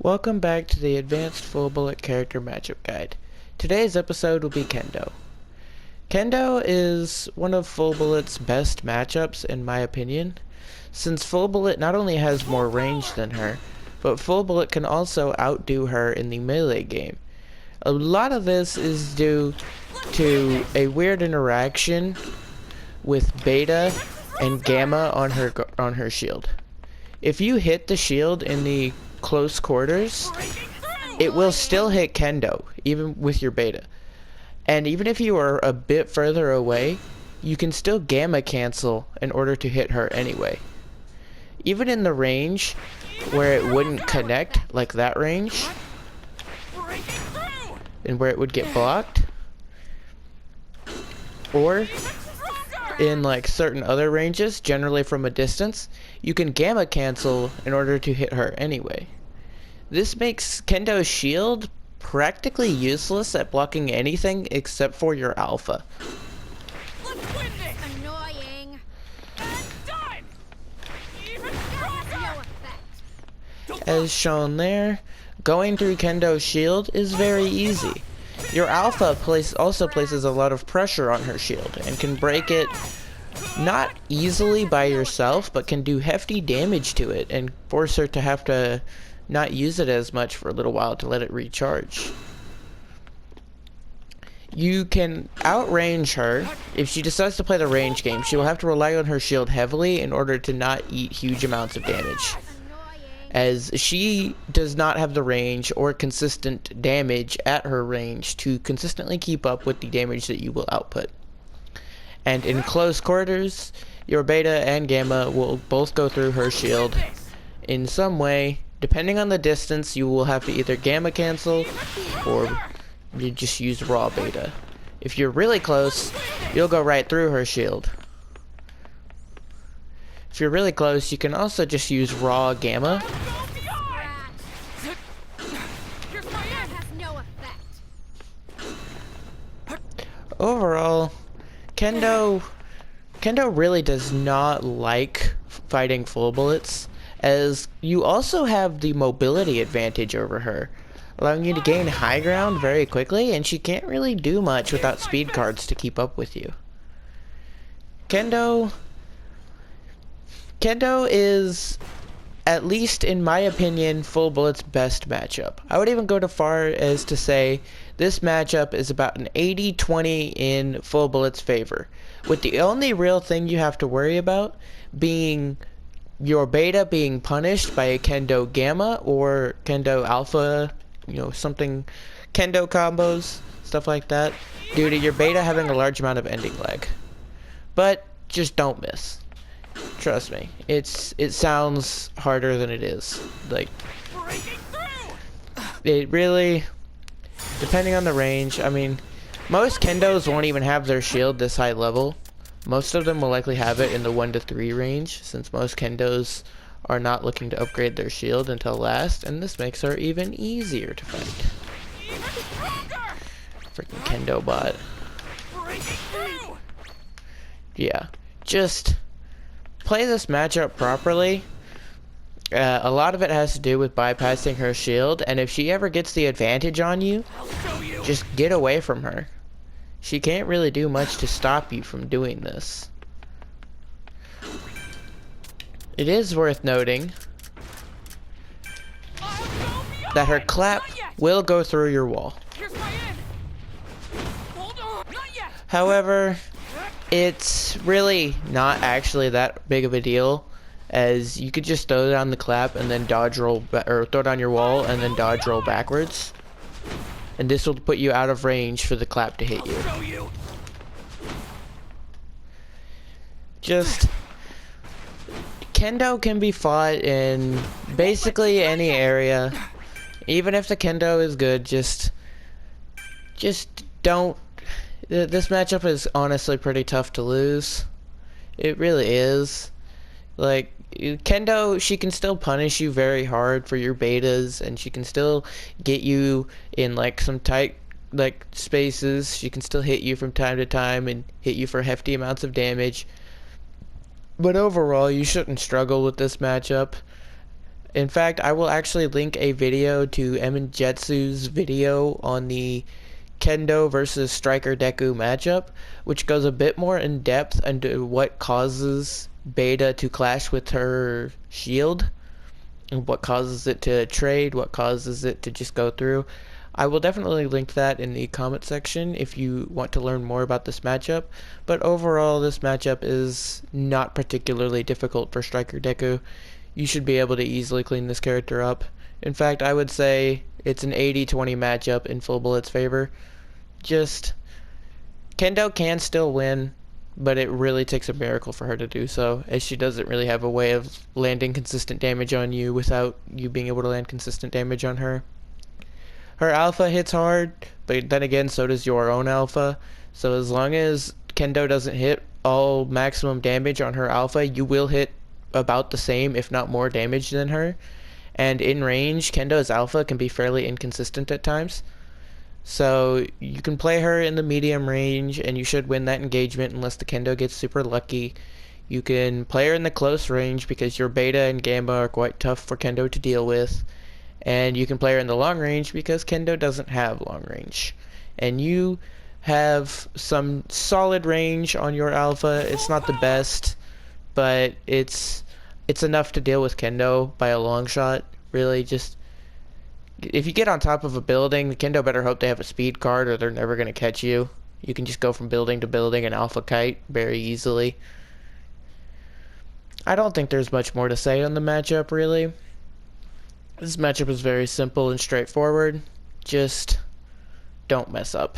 Welcome back to the Advanced Full Bullet Character Matchup Guide. Today's episode will be Kendo. Kendo is one of Full Bullet's best matchups in my opinion, since Full Bullet not only has more range than her, but Full Bullet can also outdo her in the melee game. A lot of this is due to a weird interaction with Beta and Gamma on her shield. If you hit the shield in the close quarters, it will still hit Kendo, even with your Beta. And even if you are a bit further away, you can still Gamma cancel in order to hit her anyway. Even in the range where it wouldn't connect, like that range, and where it would get blocked, or in like certain other ranges, generally from a distance, you can Gamma cancel in order to hit her anyway. This makes Kendo's shield practically useless at blocking anything except for your alpha. Annoying. As shown there, going through Kendo's shield is very easy. Your alpha also places a lot of pressure on her shield and can break it not easily by yourself, but can do hefty damage to it and force her to have to not use it as much for a little while to let it recharge. You can outrange her. If she decides to play the range game, she will have to rely on her shield heavily in order to not eat huge amounts of damage, as she does not have the range or consistent damage at her range to consistently keep up with the damage that you will output. And in close quarters, your Beta and Gamma will both go through her shield in some way. Depending on the distance, you will have to either Gamma cancel or you just use raw Beta. If you're really close, you'll go right through her shield. If you're really close, you can also just use raw Gamma. Overall, Kendo really does not like fighting Full Bullets, as you also have the mobility advantage over her, allowing you to gain high ground very quickly, and she can't really do much without speed cards to keep up with you. Kendo is, at least in my opinion, Full Bullet's best matchup. I would even go to far as to say this matchup is about an 80-20 in Full Bullet's favor, with the only real thing you have to worry about being your Beta being punished by a Kendo Gamma or Kendo Alpha, something, Kendo combos, stuff like that, due to your Beta having a large amount of ending lag. But just don't miss. Trust me, it sounds harder than it is. Like, it really, depending on the range, I mean, most Kendos won't even have their shield this high level. Most of them will likely have it in the 1 to 3 range, since most Kendos are not looking to upgrade their shield until last, and this makes her even easier to fight. Freaking Kendo bot. Yeah, just play this matchup properly. A lot of it has to do with bypassing her shield, and if she ever gets the advantage on you, just get away from her. She can't really do much to stop you from doing this. It is worth noting that her clap will go through your wall. However, it's really not actually that big of a deal, as you could just throw down the clap and then dodge roll, or throw down your wall and then dodge roll backwards, and this will put you out of range for the clap to hit you. Just, Kendo can be fought in basically any area. Even if the Kendo is good, just don't. This matchup is honestly pretty tough to lose. It really is. Like, Kendo, she can still punish you very hard for your Betas, and she can still get you in like some tight spaces. She can still hit you from time to time and hit you for hefty amounts of damage. But overall, you shouldn't struggle with this matchup. In fact, I will actually link a video to Eminjetsu's video on the kendo versus striker deku matchup, which goes a bit more in depth into what causes Beta to clash with her shield, and what causes it to trade, what causes it to just go through. I will definitely link that in the comment section if you want to learn more about this matchup, but overall this matchup is not particularly difficult for striker deku. You should be able to easily clean this character up. In fact, I would say it's an 80-20 matchup in Full Bullet's favor. Just, Kendo can still win, but it really takes a miracle for her to do so, as she doesn't really have a way of landing consistent damage on you without you being able to land consistent damage on her. Her alpha hits hard, but then again, so does your own alpha. So as long as Kendo doesn't hit all maximum damage on her alpha, you will hit about the same, if not more damage than her. And in range, Kendo's alpha can be fairly inconsistent at times. So you can play her in the medium range, and you should win that engagement unless the Kendo gets super lucky. You can play her in the close range because your Beta and Gamma are quite tough for Kendo to deal with. And you can play her in the long range because Kendo doesn't have long range. And you have some solid range on your alpha. It's not the best, but it's enough to deal with Kendo by a long shot. Really, just if you get on top of a building, the Kendo better hope they have a speed card or they're never going to catch you. You can just go from building to building and alpha kite very easily. I don't think there's much more to say on the matchup, really. This matchup is very simple and straightforward. Just don't mess up.